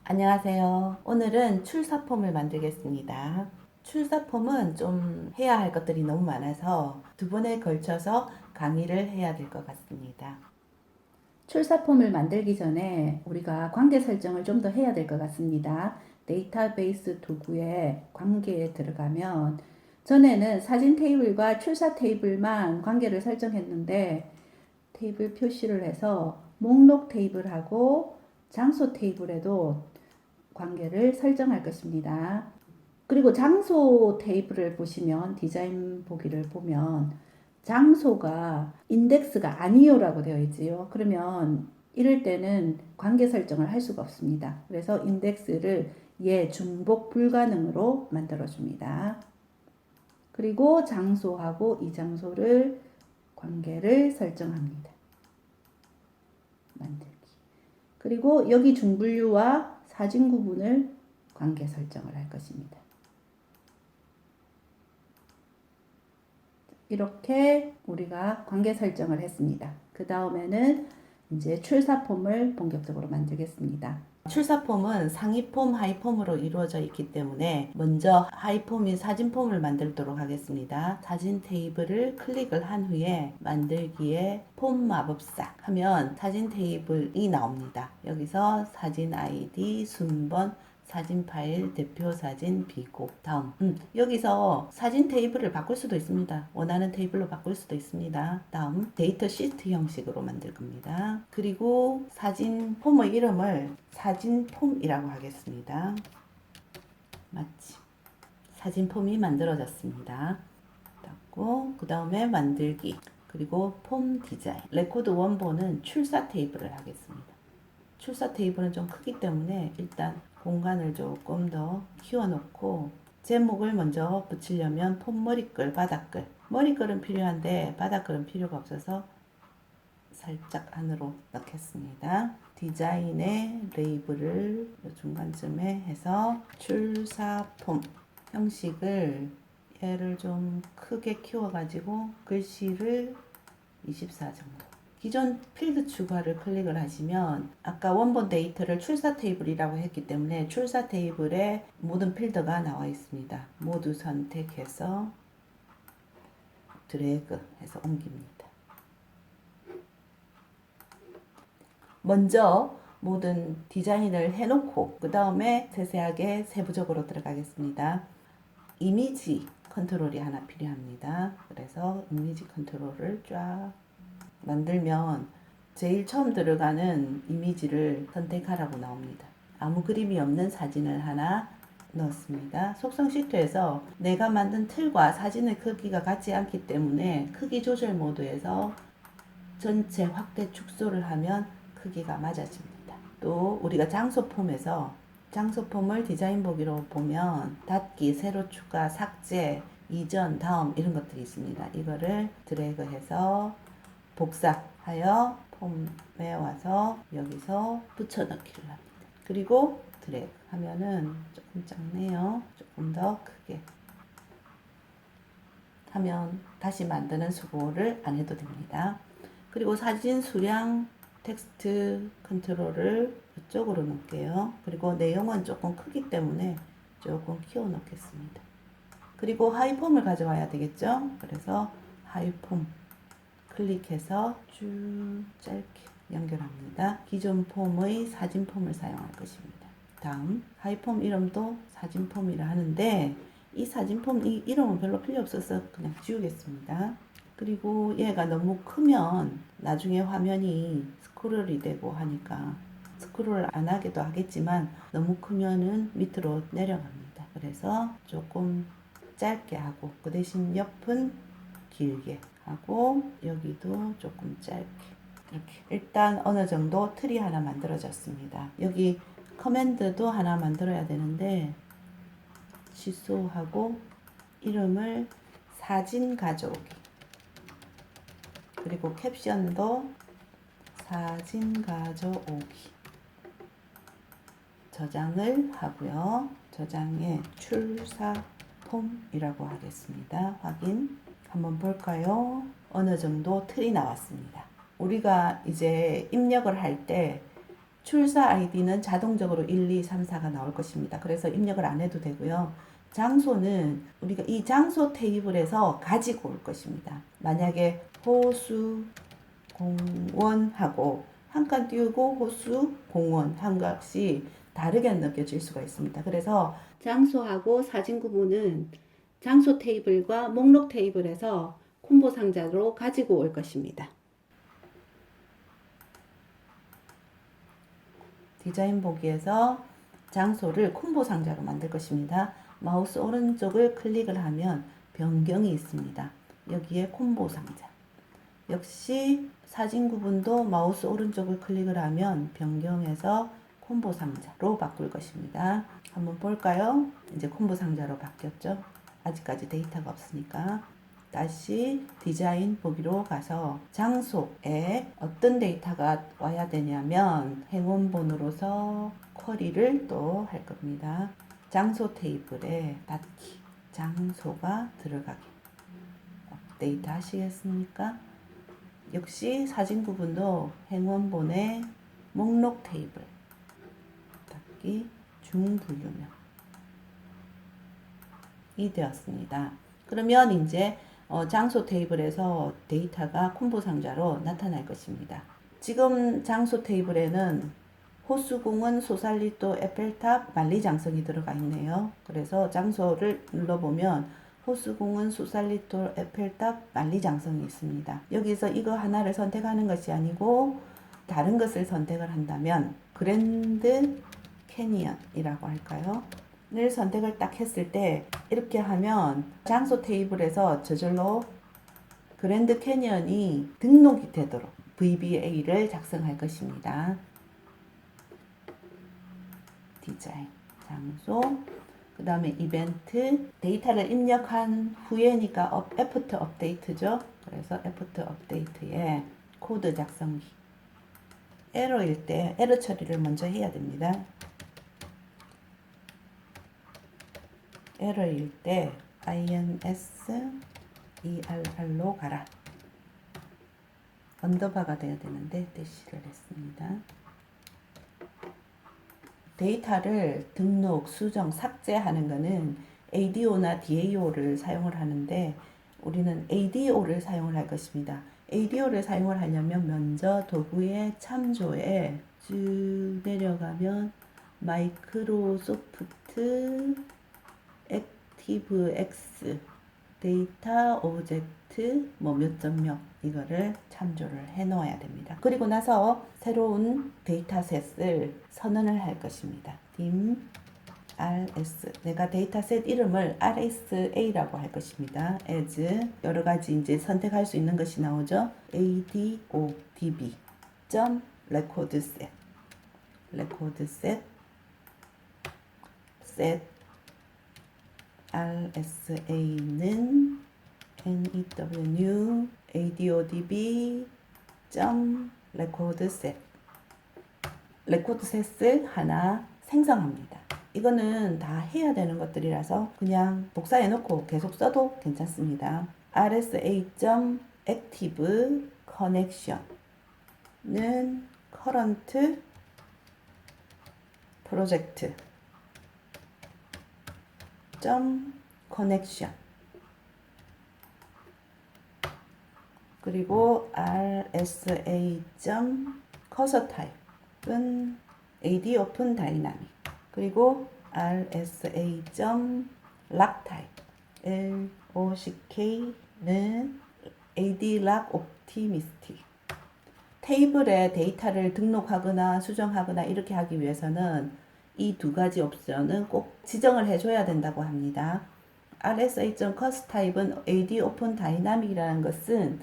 안녕하세요. 오늘은 출사폼을 만들겠습니다. 출사폼은 좀 해야 할 것들이 너무 많아서 두 번에 걸쳐서 강의를 해야 될 것 같습니다. 출사폼을 만들기 전에 우리가 관계 설정을 좀 더 해야 될 것 같습니다. 데이터베이스 도구에 관계에 들어가면 전에는 사진 테이블과 출사 테이블만 관계를 설정했는데 테이블 표시를 해서 목록 테이블하고 장소 테이블에도 관계를 설정할 것입니다. 그리고 장소 테이블을 보시면 디자인 보기를 보면 장소가 인덱스가 아니요라고 되어 있지요. 그러면 이럴 때는 관계 설정을 할 수가 없습니다. 그래서 인덱스를 중복 불가능으로 만들어 줍니다. 그리고 장소하고 이 장소를 관계를 설정합니다. 만들기. 그리고 여기 중분류와 사진 구분을 관계 설정을 할 것입니다. 이렇게 우리가 관계 설정을 했습니다. 그 다음에는 이제 출사폼을 본격적으로 만들겠습니다. 출사폼은 상위폼, 하위폼으로 이루어져 있기 때문에 먼저 하위폼인 사진폼을 만들도록 하겠습니다. 사진 테이블을 클릭을 한 후에 만들기에 폼 마법사 하면 사진 테이블이 나옵니다. 여기서 사진 아이디, 순번, 사진 파일, 대표 사진, 비고, 다음. 여기서 사진 테이블을 바꿀 수도 있습니다. 원하는 테이블로 바꿀 수도 있습니다. 다음, 데이터 시트 형식으로 만들 겁니다. 그리고 사진 폼의 이름을 사진 폼이라고 하겠습니다. 마침 사진 폼이 만들어졌습니다. 그 다음에 만들기, 그리고 폼 디자인, 레코드 원본은 출사 테이블을 하겠습니다. 출사 테이블은 좀 크기 때문에 일단 공간을 조금 더 키워놓고 제목을 먼저 붙이려면 폼 머리글, 바닥글. 머리글은 필요한데 바닥글은 필요가 없어서 살짝 안으로 넣겠습니다. 디자인의 레이블을 중간쯤에 해서 출사폼 형식을 얘를 좀 크게 키워가지고 글씨를 24 정도. 기존 필드 추가를 클릭을 하시면 아까 원본 데이터를 출사 테이블이라고 했기 때문에 출사 테이블에 모든 필드가 나와 있습니다. 모두 선택해서 드래그 해서 옮깁니다. 먼저 모든 디자인을 해놓고 그 다음에 세세하게 세부적으로 들어가겠습니다. 이미지 컨트롤이 하나 필요합니다. 그래서 이미지 컨트롤을 쫙 만들면 제일 처음 들어가는 이미지를 선택하라고 나옵니다. 아무 그림이 없는 사진을 하나 넣었습니다. 속성 시트에서 내가 만든 틀과 사진의 크기가 같지 않기 때문에 크기 조절 모드에서 전체 확대 축소를 하면 크기가 맞아집니다. 또 우리가 장소 폼에서 장소 폼을 디자인 보기로 보면 닫기, 새로 추가, 삭제, 이전, 다음 이런 것들이 있습니다. 이거를 드래그해서 복사하여 폼에 와서 여기서 붙여넣기를 합니다. 그리고 드래그 하면은 조금 작네요. 조금 더 크게 하면 다시 만드는 수고를 안 해도 됩니다. 그리고 사진 수량 텍스트 컨트롤을 이쪽으로 놓을게요. 그리고 내용은 조금 크기 때문에 조금 키워 놓겠습니다. 그리고 하이폼을 가져와야 되겠죠? 그래서 하이폼 클릭해서 쭉 짧게 연결합니다. 기존 폼의 사진 폼을 사용할 것입니다. 다음 하이폼 이름도 사진 폼이라 하는데 이 사진 폼 이 이름은 별로 필요 없어서 그냥 지우겠습니다. 그리고 얘가 너무 크면 나중에 화면이 스크롤이 되고 하니까 스크롤 안 하기도 하겠지만 너무 크면은 밑으로 내려갑니다. 그래서 조금 짧게 하고 그 대신 옆은 길게 하고 여기도 조금 짧게 이렇게 일단 어느 정도 틀이 하나 만들어졌습니다. 여기 커맨드도 하나 만들어야 되는데 취소하고 이름을 사진 가져오기 그리고 캡션도 사진 가져오기 저장을 하고요. 저장에 출사폼이라고 하겠습니다. 확인 한번 볼까요? 어느 정도 틀이 나왔습니다. 우리가 이제 입력을 할 때 출사 아이디는 자동적으로 1, 2, 3, 4가 나올 것입니다. 그래서 입력을 안 해도 되고요. 장소는 우리가 이 장소 테이블에서 가지고 올 것입니다. 만약에 호수 공원하고 한 칸 띄우고 호수 공원 한 값이 다르게 느껴질 수가 있습니다. 그래서 장소하고 사진 구분은 장소 테이블과 목록 테이블에서 콤보 상자로 가지고 올 것입니다. 디자인 보기에서 장소를 콤보 상자로 만들 것입니다. 마우스 오른쪽을 클릭을 하면 변경이 있습니다. 여기에 콤보 상자. 역시 사진 구분도 마우스 오른쪽을 클릭을 하면 변경해서 콤보 상자로 바꿀 것입니다. 한번 볼까요? 이제 콤보 상자로 바뀌었죠? 아직까지 데이터가 없으니까. 다시 디자인 보기로 가서 장소에 어떤 데이터가 와야 되냐면 행원본으로서 쿼리를 또 할 겁니다. 장소 테이블에 닫기, 장소가 들어가기. 업데이트 하시겠습니까? 역시 사진 구분도 행원본의 목록 테이블, 닫기, 중분류명 이 되었습니다. 그러면 이제 장소 테이블에서 데이터가 콤보 상자로 나타날 것입니다. 지금 장소 테이블에는 호수공원, 소살리또, 에펠탑, 만리장성이 들어가 있네요. 그래서 장소를 눌러보면 호수공원, 소살리또, 에펠탑, 만리장성이 있습니다. 여기서 이거 하나를 선택하는 것이 아니고 다른 것을 선택을 한다면 그랜드 캐니언이라고 할까요? 를 선택을 딱 했을 때 이렇게 하면 장소 테이블에서 저절로 그랜드 캐니언이 등록이 되도록 VBA를 작성할 것입니다. 디자인, 장소, 그 다음에 이벤트, 데이터를 입력한 후에니까 애프터 업데이트죠. 그래서 애프터 업데이트에 코드 작성기. 에러일 때 에러 처리를 먼저 해야 됩니다. 에러일 때 INSERR로 가라. 언더바가 돼야 되는데 대시를 했습니다. 데이터를 등록, 수정, 삭제하는 것은 ADO나 DAO를 사용을 하는데 우리는 ADO를 사용을 할 것입니다. ADO를 사용을 하려면 먼저 도구의 참조에 쭉 내려가면 마이크로소프트 액티브X 데이터 오브젝트 몇 점 몇 이거를 참조를 해 놓아야 됩니다. 그리고 나서 새로운 데이터셋을 선언을 할 것입니다. dim rs 내가 데이터셋 이름을 RSA라고 할 것입니다. as 여러 가지 이제 선택할 수 있는 것이 나오죠. ADODB recordset set RSA는 new ADODB recordset 레코드셋을 하나 생성합니다. 이거는 다 해야 되는 것들이라서 그냥 복사해 놓고 계속 써도 괜찮습니다. RSA.active connection는 current project connection 그리고 RSA.cursor type은 AD open dynamic 그리고 RSA.lock type LOCK는 AD lock optimistic 테이블에 데이터를 등록하거나 수정하거나 이렇게 하기 위해서는 이 두 가지 옵션은 꼭 지정을 해줘야 된다고 합니다. RSA.cursor type은 AD open dynamic이라는 것은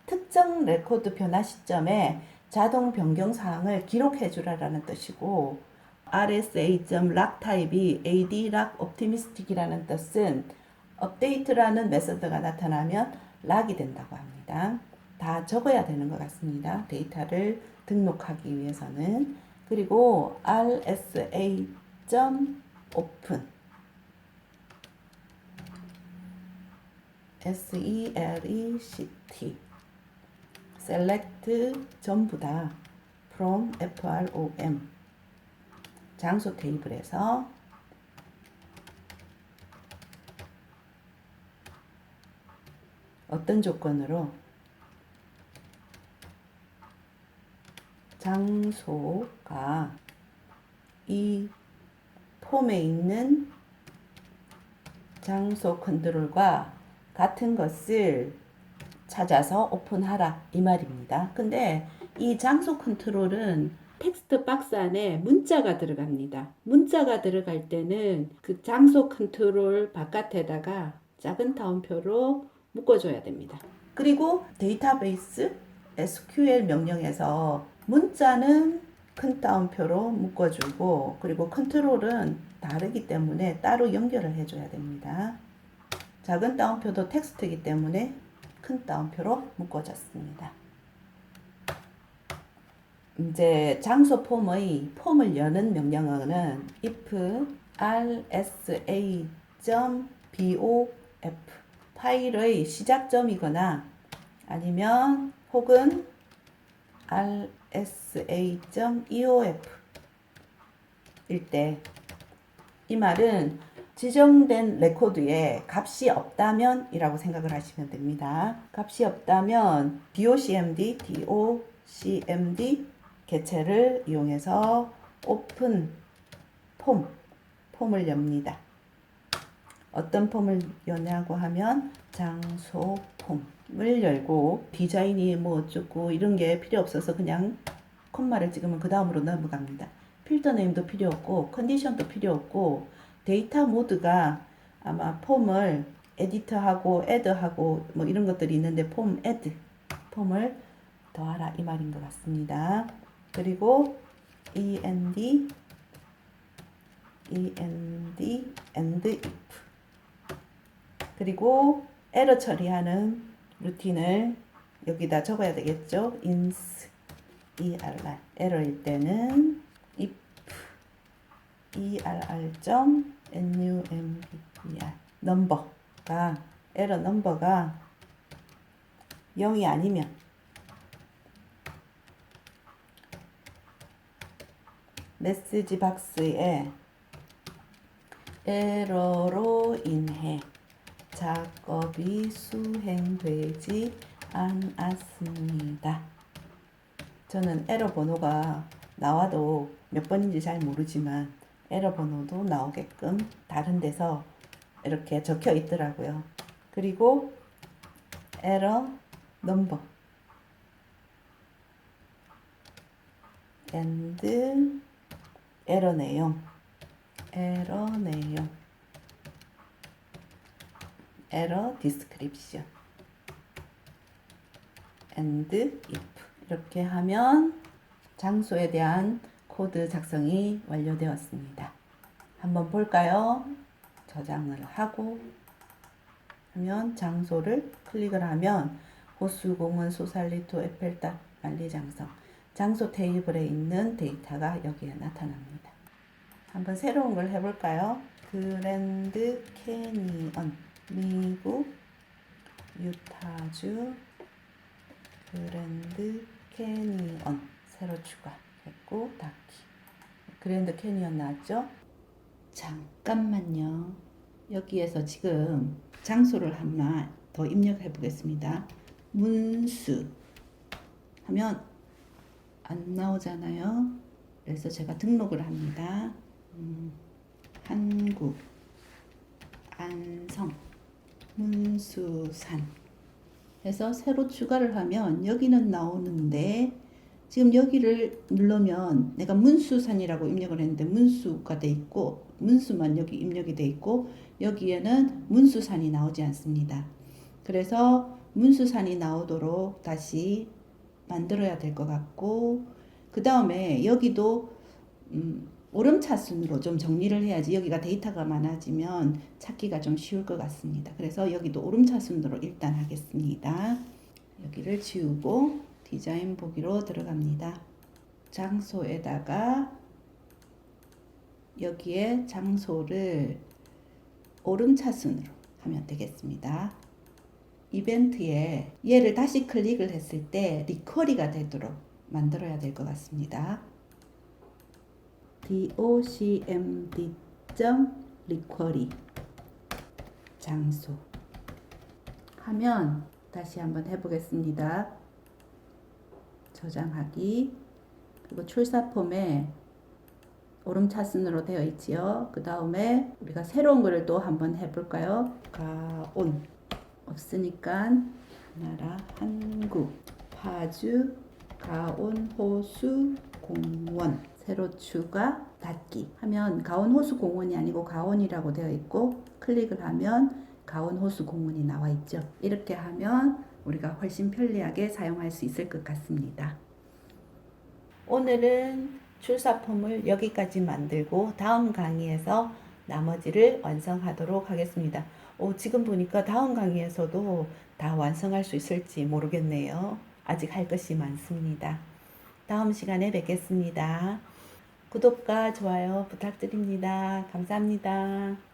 특정 레코드 변화 시점에 자동 변경 사항을 기록해 주라라는 뜻이고 RSA.lock 타입이 AD lock optimistic이라는 뜻은 업데이트라는 메서드가 나타나면 락이 된다고 합니다. 다 적어야 되는 것 같습니다. 데이터를 등록하기 위해서는 그리고 RSA.open SELECT select 전부 다 from from 장소 테이블에서 어떤 조건으로 장소가 이 폼에 있는 장소 컨트롤과 같은 것을 찾아서 오픈하라 이 말입니다. 근데 이 장소 컨트롤은 텍스트 박스 안에 문자가 들어갑니다. 문자가 들어갈 때는 그 장소 컨트롤 바깥에다가 작은 따옴표로 묶어줘야 됩니다. 그리고 데이터베이스 SQL 명령에서 문자는 큰 따옴표로 묶어주고 그리고 컨트롤은 다르기 때문에 따로 연결을 해줘야 됩니다. 작은 따옴표도 텍스트이기 때문에 큰 따옴표로 묶어졌습니다. 이제 장소 폼을 여는 명령어는 if rsa.bof 파일의 시작점이거나 아니면 혹은 rsa.eof 일 때 이 말은 지정된 레코드에 값이 없다면 이라고 생각을 하시면 됩니다. 값이 없다면 docmd 개체를 이용해서 오픈 폼을 엽니다. 어떤 폼을 여냐고 하면 장소 폼을 열고 디자인이 뭐 어쩌고 이런 게 필요 없어서 그냥 콤마를 찍으면 그 다음으로 넘어갑니다. 필터 네임도 필요 없고 컨디션도 필요 없고 데이터 모드가 아마 폼을 에디터하고 애드하고 뭐 이런 것들이 있는데 폼을 더하라 이 말인 것 같습니다. 그리고 end and if 그리고 에러 처리하는 루틴을 여기다 적어야 되겠죠. ins err 에러일 때는 if err.numbr 넘버가 에러 넘버가 0이 아니면 메시지 박스에 에러로 인해 작업이 수행되지 않았습니다. 저는 에러 번호가 나와도 몇 번인지 잘 모르지만 에러 번호도 나오게끔 다른 데서 이렇게 적혀 있더라고요. 그리고 에러 넘버 and 에러 내용 에러 디스크립션 and if 이렇게 하면 장소에 대한 코드 작성이 완료되었습니다. 한번 볼까요? 저장을 하고 하면 장소를 클릭을 하면 호수, 공원, 소살리토, 에펠탑, 만리장성 장소 테이블에 있는 데이터가 여기에 나타납니다. 한번 새로운 걸 해볼까요? 그랜드 캐니언 미국 유타주 그랜드 캐니언 새로 추가했고 닫기 그랜드 캐니언 나왔죠? 잠깐만요. 여기에서 지금 장소를 하나 더 입력해 보겠습니다. 문수 하면 안 나오잖아요. 그래서 제가 등록을 합니다. 한국 안성 문수산 해서 새로 추가를 하면 여기는 나오는데 지금 여기를 누르면 내가 문수산이라고 입력을 했는데 문수가 돼 있고 문수만 여기 입력이 돼 있고 여기에는 문수산이 나오지 않습니다. 그래서 문수산이 나오도록 다시 만들어야 될 것 같고 그 다음에 여기도 오름차순으로 좀 정리를 해야지 여기가 데이터가 많아지면 찾기가 좀 쉬울 것 같습니다. 그래서 여기도 오름차순으로 일단 하겠습니다. 여기를 지우고 디자인 보기로 들어갑니다. 장소에다가 여기에 장소를 오름차순으로 하면 되겠습니다. 이벤트에 얘를 다시 클릭을 했을 때 리커리가 되도록 만들어야 될 것 같습니다. docmd.requery 장소 하면 다시 한번 해보겠습니다. 저장하기, 그리고 출사 폼에 오름차순으로 되어 있지요. 그 다음에 우리가 새로운 거를 또 한번 해볼까요? 가온 없으니까 나라 한국 파주 가온호수 공원 새로 추가 닫기 하면 가온호수 공원이 아니고 가온이라고 되어 있고 클릭을 하면 가온호수 공원이 나와 있죠. 이렇게 하면 우리가 훨씬 편리하게 사용할 수 있을 것 같습니다. 오늘은 출사 폼을 여기까지 만들고 다음 강의에서 나머지를 완성하도록 하겠습니다. 지금 보니까 다음 강의에서도 다 완성할 수 있을지 모르겠네요. 아직 할 것이 많습니다. 다음 시간에 뵙겠습니다. 구독과 좋아요 부탁드립니다. 감사합니다.